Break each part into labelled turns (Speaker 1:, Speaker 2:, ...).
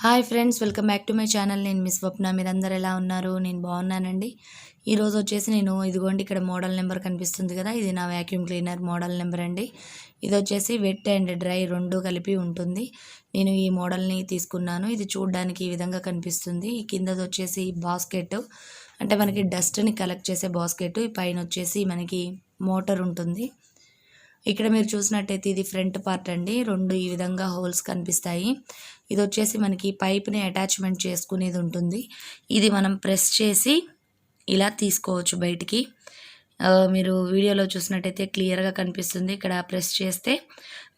Speaker 1: Hi friends, welcome back to my channel. నేను మీ స్వప్న. మీరందరూ ఎలా ఉన్నారు? నేను బాగున్నానండి. ఈరోజు వచ్చేసి నేను ఇదిగోండి ఇక్కడ మోడల్ నెంబర్ కనిపిస్తుంది కదా, ఇది నా వ్యాక్యూమ్ క్లీనర్ మోడల్ నెంబర్ అండి. ఇది వచ్చేసి వెట్ అండ్ డ్రై రెండు కలిపి ఉంటుంది. నేను ఈ మోడల్ని తీసుకున్నాను. ఇది చూడడానికి ఈ విధంగా కనిపిస్తుంది. ఈ కిందది వచ్చేసి బాస్కెట్, అంటే మనకి డస్ట్ని కలెక్ట్ చేసే బాస్కెట్. ఈ పైన వచ్చేసి మనకి మోటార్ ఉంటుంది. ఇక్కడ మీరు చూసినట్టయితే ఇది ఫ్రంట్ పార్ట్ అండి. రెండు ఈ విధంగా హోల్స్ కనిపిస్తాయి. ఇది వచ్చేసి మనకి పైప్ని అటాచ్మెంట్ చేసుకునేది ఉంటుంది. ఇది మనం ప్రెస్ చేసి ఇలా తీసుకోవచ్చు బయటికి. మీరు వీడియోలో చూసినట్టయితే క్లియర్గా కనిపిస్తుంది. ఇక్కడ ప్రెస్ చేస్తే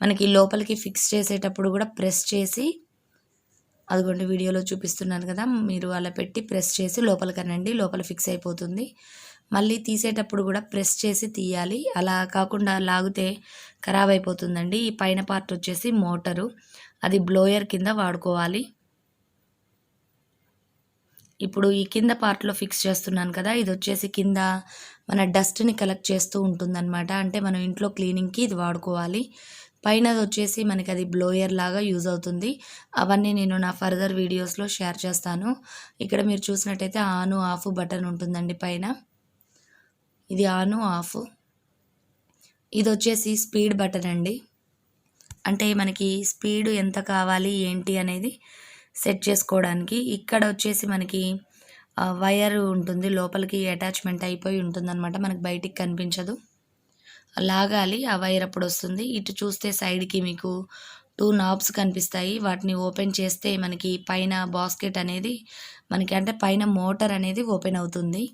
Speaker 1: మనకి లోపలికి ఫిక్స్ చేసేటప్పుడు కూడా ప్రెస్ చేసి, అదిగోండి వీడియోలో చూపిస్తున్నాను కదా, మీరు అలా పెట్టి ప్రెస్ చేసి లోపలికనండి, లోపల ఫిక్స్ అయిపోతుంది. మళ్ళీ తీసేటప్పుడు కూడా ప్రెస్ చేసి తీయాలి. అలా కాకుండా లాగితే ఖరాబ్ అయిపోతుందండి. ఈ పైన పార్ట్ వచ్చేసి మోటరు, అది బ్లోయర్ కింద వాడుకోవాలి. ఇప్పుడు ఈ కింద పార్ట్లో ఫిక్స్ చేస్తున్నాను కదా, ఇది వచ్చేసి కింద మన డస్ట్ని కలెక్ట్ చేస్తూ ఉంటుందన్నమాట. అంటే మనం ఇంట్లో క్లీనింగ్కి ఇది వాడుకోవాలి. పైనది వచ్చేసి మనకి అది బ్లోయర్ లాగా యూజ్ అవుతుంది. అవన్నీ నేను నా ఫర్దర్ వీడియోస్లో షేర్ చేస్తాను. ఇక్కడ మీరు చూసినట్టయితే ఆన్ ఆఫ్ బటన్ ఉంటుందండి పైన. ఇది ఆన్ ఆఫ్. ఇది వచ్చేసి స్పీడ్ బటన్ అండి. అంటే మనకి స్పీడ్ ఎంత కావాలి ఏంటి అనేది సెట్ చేసుకోవడానికి. ఇక్కడ వచ్చేసి మనకి వైర్ ఉంటుంది, లోపలికి అటాచ్మెంట్ అయిపోయి ఉంటుందన్నమాట. మనకి బయటికి కనిపించదు, లాగాలి. ఆ వైర్ అప్పుడు వస్తుంది. ఇటు చూస్తే సైడ్కి మీకు 2 నాబ్స్ కనిపిస్తాయి. వాటిని ఓపెన్ చేస్తే మనకి పైన బాస్కెట్ అనేది మనకి, అంటే పైన మోటార్ అనేది ఓపెన్ అవుతుంది.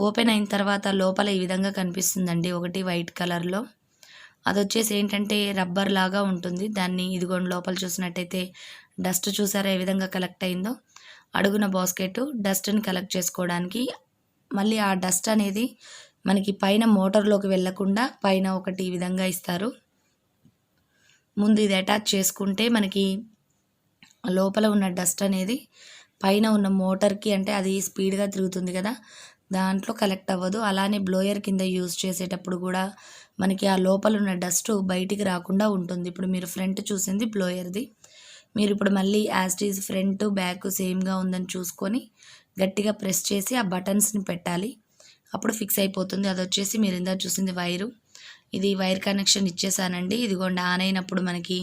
Speaker 1: ఓపెన్ అయిన తర్వాత లోపల ఈ విధంగా కనిపిస్తుందండి, ఒకటి వైట్ కలర్లో. అది వచ్చేసి ఏంటంటే రబ్బర్ లాగా ఉంటుంది. దాన్ని ఇదిగోండి లోపల చూసినట్టయితే డస్ట్ చూసారా ఏ విధంగా కలెక్ట్ అయిందో. అడుగున బాస్కెట్ డస్ట్ని కలెక్ట్ చేసుకోవడానికి. మళ్ళీ ఆ డస్ట్ అనేది మనకి పైన మోటార్లోకి వెళ్లకుండా పైన ఒకటి ఈ విధంగా ఇస్తారు. ముందు ఇది అటాచ్ చేసుకుంటే మనకి లోపల ఉన్న డస్ట్ అనేది పైన ఉన్న మోటార్కి, అంటే అది స్పీడ్గా తిరుగుతుంది కదా, దాంట్లో కలెక్ట్ అవ్వదు. అలానే బ్లోయర్ కింద యూజ్ చేసేటప్పుడు కూడా మనకి ఆ లోపల ఉన్న డస్ట్ బయటికి రాకుండా ఉంటుంది. ఇప్పుడు మీరు ఫ్రంట్ చూసింది బ్లోయర్ది. మీరు ఇప్పుడు మళ్ళీ as it is front back సేమ్గా ఉందని చూసుకొని గట్టిగా ప్రెస్ చేసి ఆ బటన్స్ని పెట్టాలి. అప్పుడు ఫిక్స్ అయిపోతుంది. అది వచ్చేసి మీరు ఇందా చూసింది వైరు. ఇది వైర్ కనెక్షన్ ఇచ్చేసానండి. ఇదిగోండి ఆన్ అయినప్పుడు మనకి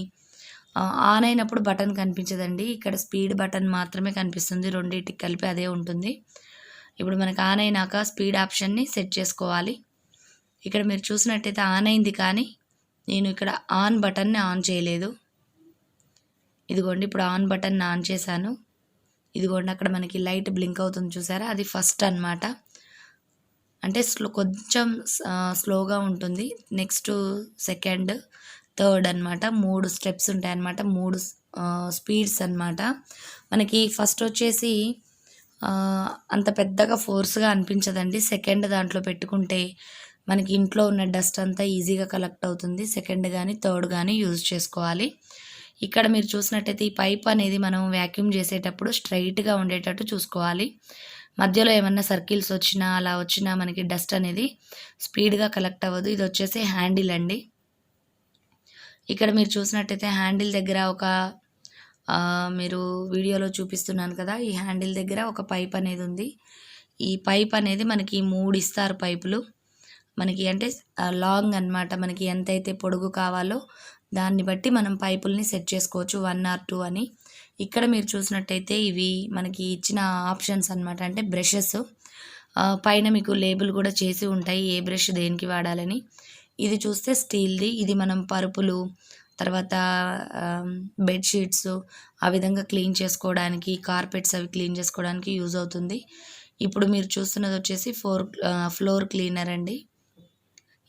Speaker 1: ఆన్ అయినప్పుడు బటన్ కనిపించదండి. ఇక్కడ స్పీడ్ బటన్ మాత్రమే కనిపిస్తుంది. రెండింటికి కలిపి అదే ఉంటుంది. ఇప్పుడు మనకి ఆన్ అయినాక స్పీడ్ ఆప్షన్ని సెట్ చేసుకోవాలి. ఇక్కడ మీరు చూసినట్టయితే ఆన్ అయింది, కానీ నేను ఇక్కడ ఆన్ బటన్ని ఆన్ చేయలేదు. ఇదిగోండి ఇప్పుడు ఆన్ బటన్ ఆన్ చేశాను. ఇదిగోండి అక్కడ మనకి లైట్ బ్లింక్ అవుతుంది చూసారా, అది ఫస్ట్ అన్నమాట. అంటే కొంచెం స్లోగా ఉంటుంది. నెక్స్ట్ సెకండ్, థర్డ్ అన్నమాట. 3 స్టెప్స్ ఉంటాయన్నమాట, 3 స్పీడ్స్ అన్నమాట. మనకి ఫస్ట్ వచ్చేసి అంత పెద్దగా ఫోర్స్గా అనిపించదండి. సెకండ్ దాంట్లో పెట్టుకుంటే మనకి ఇంట్లో ఉన్న డస్ట్ అంతా ఈజీగా కలెక్ట్ అవుతుంది. సెకండ్ కానీ థర్డ్ కానీ యూజ్ చేసుకోవాలి. ఇక్కడ మీరు చూసినట్టయితే ఈ పైప్ అనేది మనం వ్యాక్యూమ్ చేసేటప్పుడు స్ట్రైట్గా ఉండేటట్టు చూసుకోవాలి. మధ్యలో ఏమన్నా సర్కిల్స్ వచ్చినా అలా వచ్చినా మనకి డస్ట్ అనేది స్పీడ్గా కలెక్ట్ అవ్వదు. ఇది వచ్చేసి హ్యాండిల్ అండి. ఇక్కడ మీరు చూసినట్టయితే హ్యాండిల్ దగ్గర ఒక మీరు వీడియోలో చూపిస్తున్నాను కదా, ఈ హ్యాండిల్ దగ్గర ఒక పైప్ అనేది ఉంది. ఈ పైప్ అనేది మనకి 3 ఇస్తారు పైపులు మనకి, అంటే లాంగ్ అన్నమాట. మనకి ఎంతైతే పొడుగు కావాలో దాన్ని బట్టి మనం పైపుల్ని సెట్ చేసుకోవచ్చు, 1 or 2 అని. ఇక్కడ మీరు చూసినట్టయితే ఇవి మనకి ఇచ్చిన ఆప్షన్స్ అన్నమాట, అంటే బ్రషెస్. పైన మీకు లేబుల్ కూడా చేసి ఉంటాయి ఏ బ్రష్ దేనికి వాడాలని. ఇది చూస్తే స్టీల్ది. ఇది మనం పరుపులు, తర్వాత బెడ్షీట్స్ ఆ విధంగా క్లీన్ చేసుకోవడానికి, కార్పెట్స్ అవి క్లీన్ చేసుకోవడానికి యూజ్ అవుతుంది. ఇప్పుడు మీరు చూస్తున్నది వచ్చేసి ఫ్లోర్ క్లీనర్ అండి.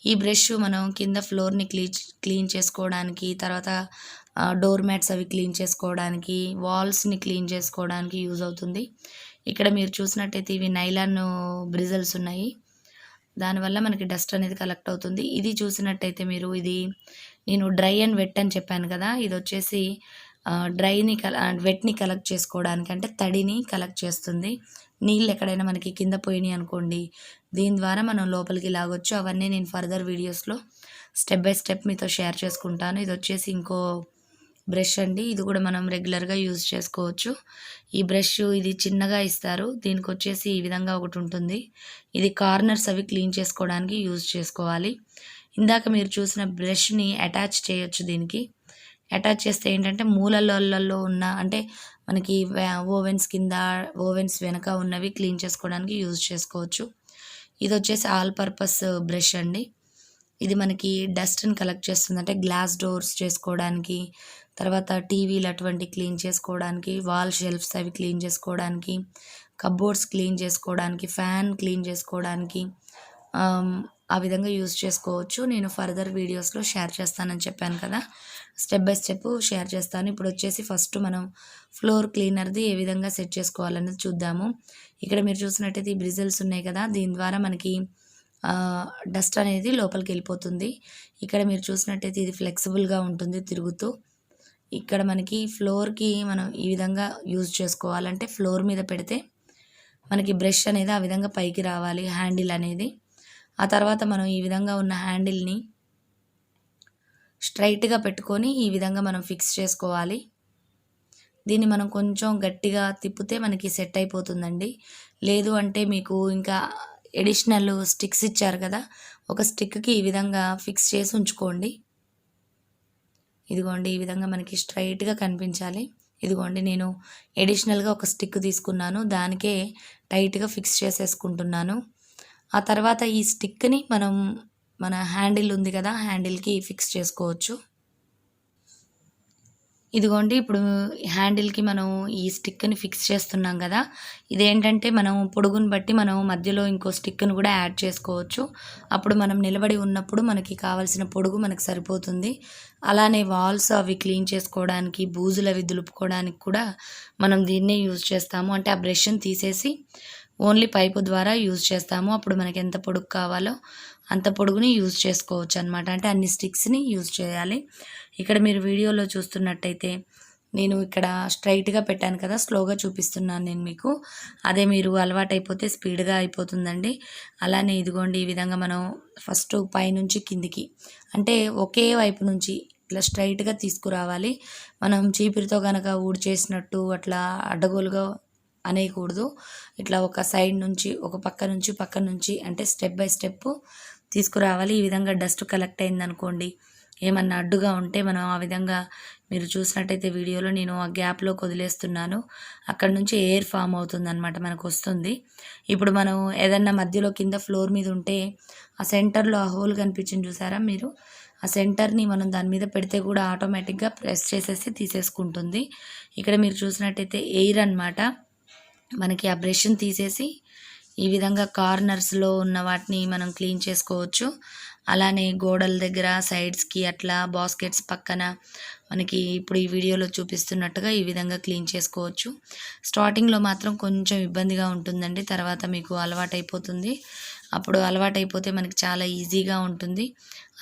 Speaker 1: ఈ బ్రష్ మనం కింద ఫ్లోర్ని క్లీన్ చేసుకోవడానికి, తర్వాత డోర్ మ్యాట్స్ అవి క్లీన్ చేసుకోవడానికి, వాల్స్ని క్లీన్ చేసుకోవడానికి యూజ్ అవుతుంది. ఇక్కడ మీరు చూసినట్టయితే ఇవి నైలాన్ బ్రిజల్స్ ఉన్నాయి, దానివల్ల మనకి డస్ట్ అనేది కలెక్ట్ అవుతుంది. ఇది చూసినట్టయితే మీరు, ఇది నేను డ్రై అండ్ వెట్ అని చెప్పాను కదా, ఇది వచ్చేసి వెట్ని కలెక్ట్ చేసుకోవడానికి, అంటే తడిని కలెక్ట్ చేస్తుంది. నీళ్ళు ఎక్కడైనా మనకి కింద పోయినాయి అనుకోండి, దీని ద్వారా మనం లోపలికి లాగొచ్చు. అవన్నీ నేను ఫర్దర్ వీడియోస్లో స్టెప్ బై స్టెప్ మీతో షేర్ చేసుకుంటాను. ఇది వచ్చేసి ఇంకో బ్రష్ అండి. ఇది కూడా మనం రెగ్యులర్గా యూజ్ చేసుకోవచ్చు. ఈ బ్రష్ ఇది చిన్నగా ఇస్తారు. దీనికి వచ్చేసి ఈ విధంగా ఒకటి ఉంటుంది. ఇది కార్నర్స్ అవి క్లీన్ చేసుకోవడానికి యూజ్ చేసుకోవాలి. ఇందాక మీరు చూసిన బ్రష్ని అటాచ్ చేయొచ్చు దీనికి. అటాచ్ చేస్తే ఏంటంటే మూలలలో ఉన్న అంటే మనకి ఓవెన్స్ కింద, ఓవెన్స్ వెనక ఉన్నవి క్లీన్ చేసుకోవడానికి యూజ్ చేసుకోవచ్చు. ఇది వచ్చేసి ఆల్ పర్పస్ బ్రష్ అండి. ఇది మనకి డస్ట్ని కలెక్ట్ చేస్తుంది. అంటే గ్లాస్ డోర్స్ చేసుకోవడానికి, తర్వాత టీవీలు అటువంటి క్లీన్ చేసుకోవడానికి, వాల్ షెల్ఫ్స్ అవి క్లీన్ చేసుకోవడానికి, కబోర్డ్స్ క్లీన్ చేసుకోవడానికి, ఫ్యాన్ క్లీన్ చేసుకోవడానికి ఆ విధంగా యూజ్ చేసుకోవచ్చు. నేను ఫర్దర్ వీడియోస్లో షేర్ చేస్తానని చెప్పాను కదా, స్టెప్ బై స్టెప్ షేర్ చేస్తాను. ఇప్పుడు వచ్చేసి ఫస్ట్ మనం ఫ్లోర్ క్లీనర్ది ఏ విధంగా సెట్ చేసుకోవాలనేది చూద్దాము. ఇక్కడ మీరు చూసినట్టయితే ఈ బ్రిజిల్స్ ఉన్నాయి కదా, దీని ద్వారా మనకి డస్ట్ అనేది లోపలికి వెళ్ళిపోతుంది. ఇక్కడ మీరు చూసినట్టయితే ఇది ఫ్లెక్సిబుల్గా ఉంటుంది తిరుగుతూ. ఇక్కడ మనకి ఫ్లోర్కి మనం ఈ విధంగా యూజ్ చేసుకోవాలంటే ఫ్లోర్ మీద పెడితే మనకి బ్రష్ అనేది ఆ విధంగా పైకి రావాలి, హ్యాండిల్ అనేది. ఆ తర్వాత మనం ఈ విధంగా ఉన్న హ్యాండిల్ని స్ట్రైట్గా పెట్టుకొని ఈ విధంగా మనం ఫిక్స్ చేసుకోవాలి. దీన్ని మనం కొంచెం గట్టిగా తిప్పితే మనకి సెట్ అయిపోతుందండి. లేదు అంటే మీకు ఇంకా ఎడిషనల్ స్టిక్స్ ఇచ్చారు కదా, ఒక స్టిక్కి ఈ విధంగా ఫిక్స్ చేసి ఉంచుకోండి. ఇదిగోండి, ఈ విధంగా మనకి స్ట్రైట్గా కనిపించాలి. ఇదిగోండి, నేను ఎడిషనల్గా ఒక స్టిక్ తీసుకున్నాను, దానికే టైట్గా ఫిక్స్ చేసేసుకుంటున్నాను. ఆ తర్వాత ఈ స్టిక్ని మనం మన హ్యాండిల్ ఉంది కదా, హ్యాండిల్కి ఫిక్స్ చేసుకోవచ్చు. ఇదిగోండి, ఇప్పుడు హ్యాండిల్కి మనం ఈ స్టిక్ని ఫిక్స్ చేస్తున్నాం కదా, ఇదేంటంటే మనం పొడుగుని బట్టి మనం మధ్యలో ఇంకో స్టిక్ని కూడా యాడ్ చేసుకోవచ్చు. అప్పుడు మనం నిలబడి ఉన్నప్పుడు మనకి కావాల్సిన పొడుగు మనకు సరిపోతుంది. అలానే వాల్స్ అవి క్లీన్ చేసుకోవడానికి, బూజులు అవి దులుపుకోవడానికి కూడా మనం దీన్నే యూజ్ చేస్తాము. అంటే ఆ బ్రష్ని తీసేసి ఓన్లీ పైపు ద్వారా యూజ్ చేస్తాము. అప్పుడు మనకి ఎంత పొడుగు కావాలో అంత పొడుగుని యూజ్ చేసుకోవచ్చు అనమాట. అంటే అన్ని స్టిక్స్ని యూజ్ చేయాలి. ఇక్కడ మీరు వీడియోలో చూస్తున్నట్టయితే నేను ఇక్కడ స్ట్రైట్గా పెట్టాను కదా, స్లోగా చూపిస్తున్నాను నేను మీకు. అదే మీరు అలవాటైపోతే స్పీడ్గా అయిపోతుందండి. అలానే ఇదిగోండి, ఈ విధంగా మనం ఫస్ట్ పైనుంచి కిందికి అంటే ఒకే వైపు నుంచి ఇట్లా స్ట్రైట్గా తీసుకురావాలి. మనం చీపిరితో కనుక ఊడ్చేసినట్టు అట్లా అడ్డగోలుగా అనేయకూడదు. ఇట్లా ఒక సైడ్ నుంచి, ఒక పక్క నుంచి అంటే స్టెప్ బై స్టెప్ తీసుకురావాలి. ఈ విధంగా డస్ట్ కలెక్ట్ అయిందనుకోండి, ఏమన్నా అడ్డుగా ఉంటే మనం ఆ విధంగా మీరు చూసినట్టయితే వీడియోలో నేను ఆ గ్యాప్లో వదిలేస్తున్నాను. అక్కడ నుంచి ఎయిర్ ఫామ్ అవుతుందన్నమాట, మనకు వస్తుంది. ఇప్పుడు మనం ఏదన్నా మధ్యలో కింద ఫ్లోర్ మీద ఉంటే ఆ సెంటర్లో ఆ హోల్ కనిపించింది చూసారా మీరు, ఆ సెంటర్ని మనం దాని మీద పెడితే కూడా ఆటోమేటిక్గా ప్రెస్ చేసేసి తీసేసుకుంటుంది. ఇక్కడ మీరు చూసినట్టయితే ఎయిర్ అన్నమాట. మనకి ఆ బ్రష్ని తీసేసి ఈ విధంగా కార్నర్స్లో ఉన్న వాటిని మనం క్లీన్ చేసుకోవచ్చు. అలానే గోడల దగ్గర, సైడ్స్కి, అట్లా బాస్కెట్స్ పక్కన మనకి ఇప్పుడు ఈ వీడియోలో చూపిస్తున్నట్టుగా ఈ విధంగా క్లీన్ చేసుకోవచ్చు. స్టార్టింగ్లో మాత్రం కొంచెం ఇబ్బందిగా ఉంటుందండి, తర్వాత మీకు అలవాటైపోతుంది. అప్పుడు అలవాటైపోతే మనకి చాలా ఈజీగా ఉంటుంది.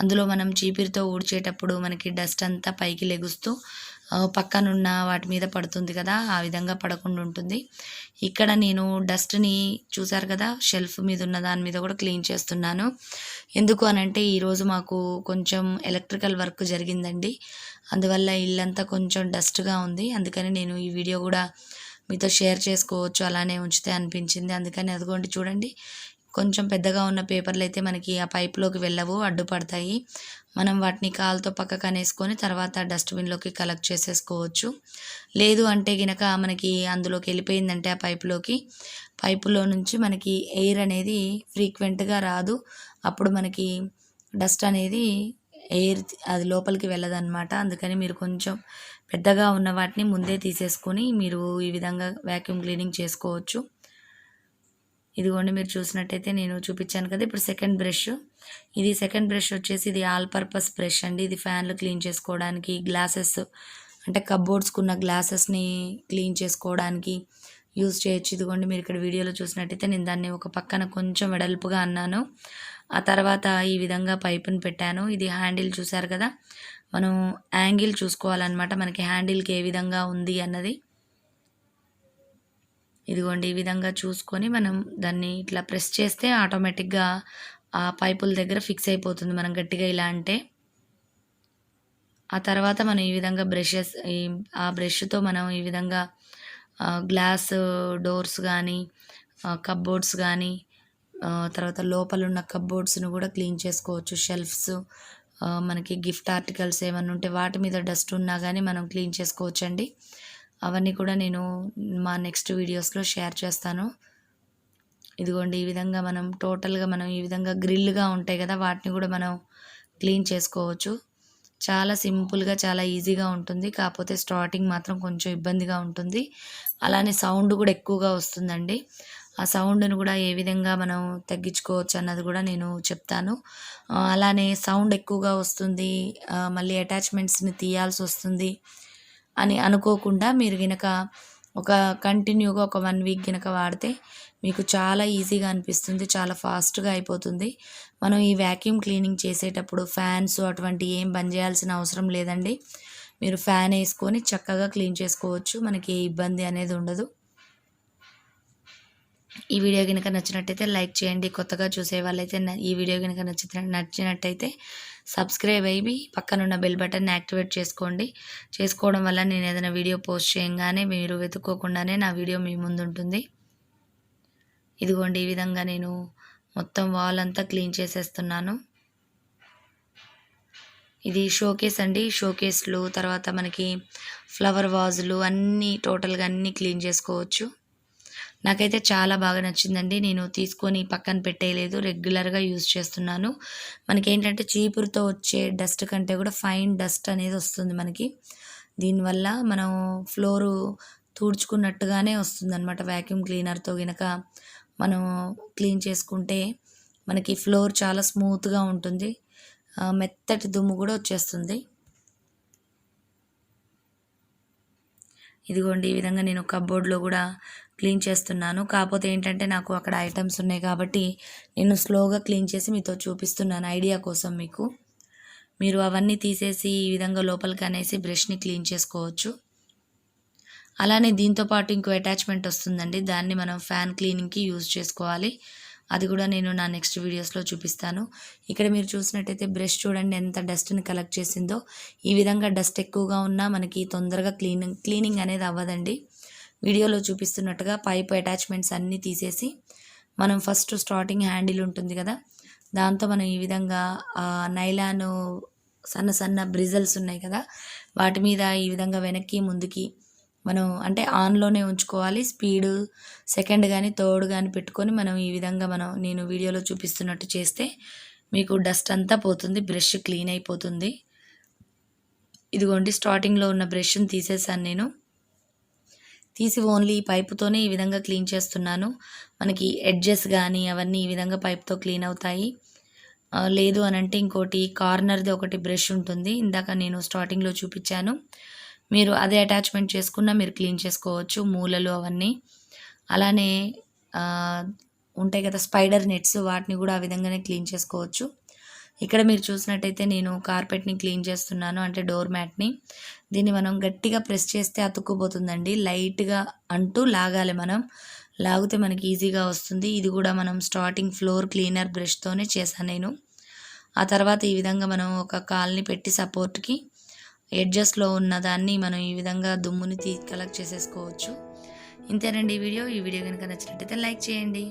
Speaker 1: అందులో మనం చీపిరితో ఊడ్చేటప్పుడు మనకి డస్ట్ అంతా పైకి లెగుస్తూ పక్కనున్న వాటి మీద పడుతుంది కదా, ఆ విధంగా పడకుండా ఉంటుంది. ఇక్కడ నేను డస్ట్ని చూసారు కదా, షెల్ఫ్ మీద ఉన్న దాని మీద కూడా క్లీన్ చేస్తున్నాను. ఎందుకు అనంటే ఈరోజు మాకు కొంచెం ఎలక్ట్రికల్ వర్క్ జరిగిందండి, అందువల్ల ఇల్లంతా కొంచెం డస్ట్గా ఉంది. అందుకని నేను ఈ వీడియో కూడా మీతో షేర్ చేసుకోవచ్చు అలానే ఉంచితే అనిపించింది. అందుకని అదిగోండి చూడండి, కొంచెం పెద్దగా ఉన్న పేపర్లు అయితే మనకి ఆ పైప్లోకి వెళ్ళవు, అడ్డుపడతాయి. మనం వాటిని కాలుతో పక్కకు అనేసుకొని తర్వాత డస్ట్బిన్లోకి కలెక్ట్ చేసేసుకోవచ్చు. లేదు అంటే గినక మనకి అందులోకి వెళ్ళిపోయిందంటే ఆ పైపులో నుంచి మనకి ఎయిర్ అనేది ఫ్రీక్వెంట్గా రాదు. అప్పుడు మనకి డస్ట్ అనేది ఎయిర్ అది లోపలికి వెళ్ళదన్నమాట. అందుకని మీరు కొంచెం పెద్దగా ఉన్న వాటిని ముందే తీసేసుకొని మీరు ఈ విధంగా వ్యాక్యూమ్ క్లీనింగ్ చేసుకోవచ్చు. ఇదిగోండి, మీరు చూసినట్టయితే నేను చూపించాను కదా, ఇప్పుడు సెకండ్ బ్రష్ వచ్చేసి ఇది ఆల్ పర్పస్ బ్రష్ అండి. ఇది ఫ్యాన్లు క్లీన్ చేసుకోవడానికి, గ్లాసెస్ అంటే కబోర్డ్స్కి ఉన్న గ్లాసెస్ని క్లీన్ చేసుకోవడానికి యూజ్ చేయొచ్చు. ఇదిగోండి, మీరు ఇక్కడ వీడియోలో చూసినట్టయితే నేను దాన్ని ఒక పక్కన కొంచెం వెడల్పుగా అన్నాను. ఆ తర్వాత ఈ విధంగా పైపుని పెట్టాను. ఇది హ్యాండిల్ చూసారు కదా, మనం యాంగిల్ చూసుకోవాలన్నమాట, మనకి హ్యాండిల్కి ఏ విధంగా ఉంది అన్నది. ఇదిగోండి, ఈ విధంగా చూసుకొని మనం దాన్ని ఇట్లా ప్రెస్ చేస్తే ఆటోమేటిక్గా ఆ పైపుల దగ్గర ఫిక్స్ అయిపోతుంది మనం గట్టిగా ఇలా అంటే. ఆ తర్వాత మనం ఈ విధంగా ఆ బ్రష్‌తో మనం ఈ విధంగా గ్లాస్ డోర్స్ గానీ, కప్‌బోర్డ్స్ గానీ, తర్వాత లోపలున్న కప్‌బోర్డ్స్‌ని గూడా క్లీన్ చేసుకోవచ్చు. షెల్ఫ్స్, మనకి గిఫ్ట్ ఆర్టికల్స్ ఏమన్నా ఉంటే వాటి మీద డస్ట్ ఉన్నా గానీ మనం క్లీన్ చేసుకోవచ్చండి. అవన్నీ కూడా నేను మా నెక్స్ట్ వీడియోస్‌లో షేర్ చేస్తాను. ఇదిగోండి ఈ విధంగా మనం ఈ విధంగా గ్రిల్‌గా ఉంటాయి గదా! వాటిని గూడా మనం క్లీన్ చేసుకోవచ్చు. చాలా సింపుల్‌గా, చాలా ఈజీగా ఉంటుంది. కాపోతే స్టార్టింగ్ మాత్రం కొంచెం ఇబ్బందిగా ఉంటుంది. అలానే సౌండ్ గూడా ఎక్కువగా వస్తుందండి. ఆ సౌండ్‌ని గూడా ఏ విధంగా మనం తగ్గించుకోవచ్చు అన్నది గూడా నేను చెప్తాను. అలానే సౌండ్ ఎక్కువగా వస్తుంది. మళ్ళీ అటాచ్‌మెంట్స్‌ని తీయాల్సొస్తుంది అని అనుకోకుండా మీరు గనక ఒక కంటిన్యూగా ఒక 1 వీక్ గనక వాడితే మీకు చాలా ఈజీగా అనిపిస్తుంది. చాలా ఫాస్ట్‌గా అయిపోతుంది. మనం ఈ వాక్యూమ్ క్లీనింగ్ చేసేటప్పుడు ఫ్యాన్స్ అటువంటివి ఏం బంద్ చేయాల్సిన అవసరం లేదండి. మీరు ఫ్యాన్ ఏసుకొని చక్కగా క్లీన్ చేసుకోవచ్చు. మనకి ఏ ఇబ్బంది అనేది ఉండదు. ఈ వీడియో గనుక నచ్చినట్టయితే లైక్ చేయండి. కొత్తగా చూసే వాళ్ళైతే ఈ వీడియో గనుక నచ్చినట్టయితే సబ్స్క్రైబ్ అయ్యి పక్కనున్న బెల్ బటన్‌ని యాక్టివేట్ చేసుకోండి. చేసుకోవడం వల్ల నేను ఏదైనా వీడియో పోస్ట్ చేయంగానే మీరు వెతుక్కోకుండానే నా వీడియో మీ ముందుంటుంది. ఇదిగోండి ఈ విధంగా నేను మొత్తం వాల్ అంతా క్లీన్ చేసేస్తున్నాను. ఇది షోకేస్ అండి. షోకేస్‌లు తర్వాత మనకి ఫ్లవర్ వాజులు అన్నీ టోటల్‌గా అన్నీ క్లీన్ చేసుకోవచ్చు. నాకైతే చాలా బాగా నచ్చిందండి. నేను తీసుకొని పక్కన పెట్టేయలేదు. రెగ్యులర్‌గా యూజ్ చేస్తున్నాను. మనకేంటంటే చీపురుతో వచ్చే డస్ట్ కంటే కూడా ఫైన్ డస్ట్ అనేది వస్తుంది మనకి. దీనివల్ల మనం ఫ్లోరు తుడుచుకున్నట్టుగానే వస్తుందనమాట. వాక్యూమ్ క్లీనర్‌తో గనక మనం క్లీన్ చేసుకుంటే మనకి ఫ్లోర్ చాలా స్మూత్‌గా ఉంటుంది. మెత్తటి దుమ్ము కూడా వచ్చేస్తుంది. ఇదిగోండి ఈ విధంగా నేను కప్‌బోర్డ్‌లో గూడా క్లీన్ చేస్తున్నాను. కాపోతే ఏంటంటే నాకు అక్కడ ఐటెమ్స్ ఉన్నాయి కాబట్టి నేను స్లోగా క్లీన్ చేసి మీతో చూపిస్తున్నాను ఐడియా కోసం మీకు. మీరు అవన్నీ తీసేసి ఈ విధంగా లోపలికి అనేసి బ్రష్‌ని క్లీన్ చేసుకోవచ్చు. అలానే దీంతో పాటు ఇంకో అటాచ్‌మెంట్ వస్తుందండి. దాన్ని మనం ఫ్యాన్ క్లీనింగ్‌కి యూజ్ చేసుకోవాలి. అది కూడా నేను నా నెక్స్ట్ వీడియోస్‌లో చూపిస్తాను. ఇక్కడ మీరు చూసినట్టయితే బ్రష్ చూడండి ఎంత డస్ట్‌ని కలెక్ట్ చేసిందో. ఈ విధంగా డస్ట్ ఎక్కువగా ఉన్నా మనకి తొందరగా క్లీనింగ్ అనేది అవ్వదండి. వీడియోలో చూపిస్తున్నట్టుగా పైప్ అటాచ్‌మెంట్స్ అన్నీ తీసేసి మనం ఫస్ట్ స్టార్టింగ్ హ్యాండిల్ ఉంటుంది కదా! దాంతో మనం ఈ విధంగా నైలాను సన్న సన్న బ్రిజల్స్ ఉన్నాయి కదా! వాటి మీద ఈ విధంగా వెనక్కి, ముందుకి మనం అంటే ఆన్‌లోనే ఉంచుకోవాలి. స్పీడు సెకండ్ గాని, థర్డ్ గాని పెట్టుకొని మనం ఈ విధంగా నేను వీడియోలో చూపిస్తున్నట్టు చేస్తే మీకు డస్ట్ అంతా పోతుంది. బ్రష్ క్లీన్ అయిపోతుంది. ఇదిగోండి స్టార్టింగ్‌లో ఉన్న బ్రష్‌ని తీసేసాను నేను. తీసి ఓన్లీ పైపుతోనే ఈ విధంగా క్లీన్ చేస్తున్నాను. మనకి ఎడ్జెస్ గానీ అవన్నీ ఈ విధంగా పైప్‌తో క్లీన్ అవుతాయి. లేదు అనంటే ఇంకోటి కార్నర్‌ది ఒకటి బ్రష్ ఉంటుంది. ఇందాక నేను స్టార్టింగ్‌లో చూపిచ్చాను. మీరు అదే అటాచ్‌మెంట్ చేసుకున్నా మీరు క్లీన్ చేసుకోవచ్చు. మూలలు అవన్నీ. అలానే ఉంటాయి కదా స్పైడర్ నెట్స్ వాటిని కూడా ఆ విధంగానే క్లీన్ చేసుకోవచ్చు. ఇక్కడ మీరు చూసినట్టయితే నేను కార్పెట్‌ని క్లీన్ చేస్తున్నాను. అంటే డోర్ మ్యాట్‌ని. దీన్ని మనం గట్టిగా ప్రెస్ చేస్తే అతుక్కుపోతుందండి. లైట్‌గా అంటూ లాగాలి మనం. లాగితే మనకి ఈజీగా వస్తుంది. ఇది కూడా మనం స్టార్టింగ్ ఫ్లోర్ క్లీనర్ బ్రష్‌తోనే చేశాను నేను. ఆ తర్వాత ఈ విధంగా మనం ఒక కాలుని పెట్టి సపోర్ట్‌కి ఎడ్జెస్‌లో ఉన్న దాన్ని మనం ఈ విధంగా దుమ్ముని కలెక్ట్ చేసేసుకోవచ్చు. ఇంతేనండి ఈ వీడియో. ఈ వీడియో గనుక నచ్చినట్టయితే లైక్ చేయండి.